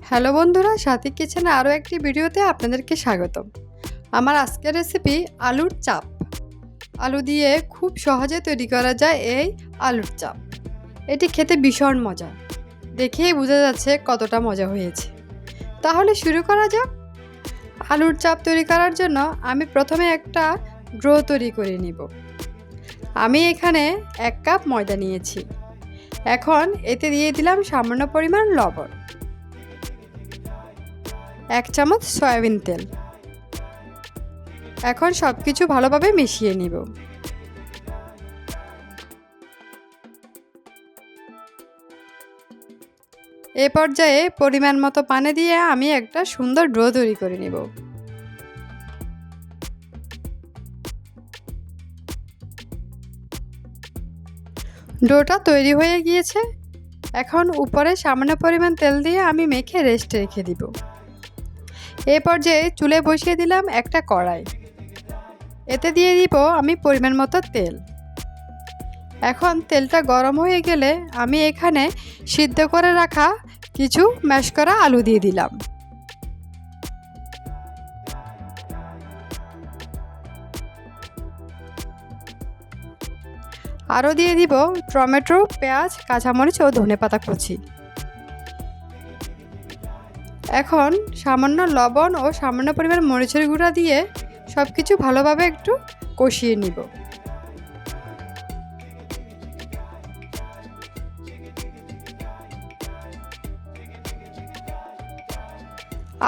Hello বন্ধুরা, সাথী কিচেনে আরও একটি ভিডিওতে আপনাদেরকে স্বাগতম। আমার আজকের রেসিপি আলুর চাপ। আলু দিয়ে খুব সহজে তৈরি করা যায় এই আলুর চাপ। এটি খেতে ভীষণ মজা, দেখেই বোঝা যাচ্ছে কতটা মজা হয়েছে। তাহলে শুরু করা যাক। আলুর চাপ তৈরি করার জন্য আমি প্রথমে একটা ডো তৈরি করে নিব। আমি এখানে 1 কাপ ময়দা নিয়েছি। এখন এতে দিয়ে দিলাম সামান্য পরিমাণ লবণ, 1 চামচ সয়াবিন তেল। এখন সব কিছু ভালোভাবে মিশিয়ে নিব। এই পর্যায়ে পরিমাণ মতো পানি দিয়ে আমি একটা সুন্দর ডো তৈরি করে নিব। ডোটা তৈরি হয়ে গিয়েছে। এখন উপরে সামান্য পরিমাণ তেল দিয়ে আমি মেখে রেস্টে রেখে দিব। এই পর্যায়ে চুলে বসিয়ে দিলাম একটা কড়াই। এতে দিয়ে দিব আমি পরিমাণ মতো তেল। এখন তেলটা গরম হয়ে গেলে আমি এখানে সিদ্ধ করে রাখা কিছু ম্যাশ করা আলু দিয়ে দিলাম। আরও দিয়ে দিব টমেটো, পেঁয়াজ, কাঁচামরিচ ও ধনেপাতা কুচি। এখন সামান্য লবণ ও সামান্য পরিমাণ মরিচের গুঁড়া দিয়ে সব কিছু ভালোভাবে একটু কষিয়ে নিব।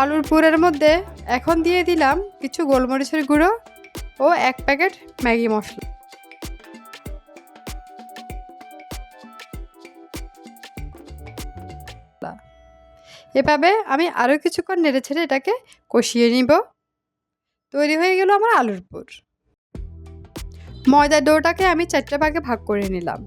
আলুর পুরের মধ্যে এখন দিয়ে দিলাম কিছু গোলমরিচের গুঁড়ো ও 1 প্যাকেট ম্যাগি মশলা। এভাবে আমি আরও কিছুক্ষণ নেড়েছেড়ে এটাকে কষিয়ে নিব। তৈরি হয়ে গেল আমার আলুর পুর। ময়দার ডোটাকে আমি 4টে ভাগে ভাগ করে নিলাম।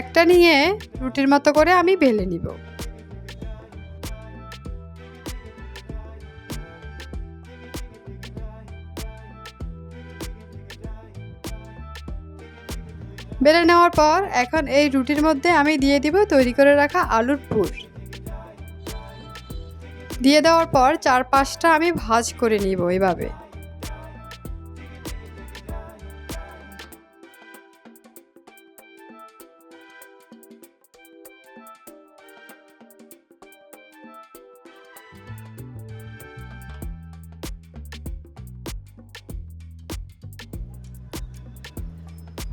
একটা নিয়ে রুটির মতো করে আমি বেলে নিব। বেলে নেওয়ার পর এখন এই রুটির মধ্যে আমি দিয়ে দিব তৈরি করে রাখা আলুর পুর। দিয়ে দেওয়ার পর 4-5টা আমি ভাঁজ করে নিব। এভাবে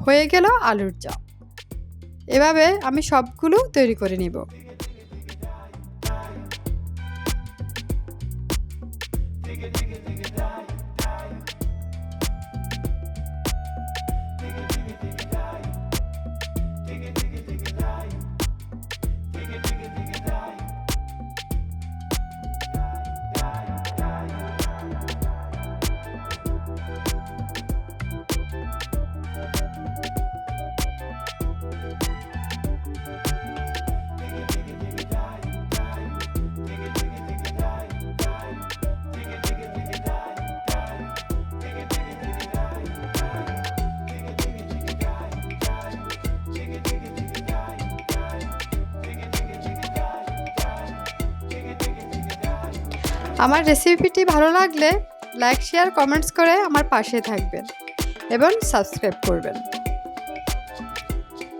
হয়ে গেল আলুর চাপ। এভাবে আমি সবগুলো তৈরি করে নিব। আমার রেসিপিটি ভালো লাগলে লাইক, শেয়ার, কমেন্টস করে আমার পাশে থাকবেন এবং সাবস্ক্রাইব করবেন।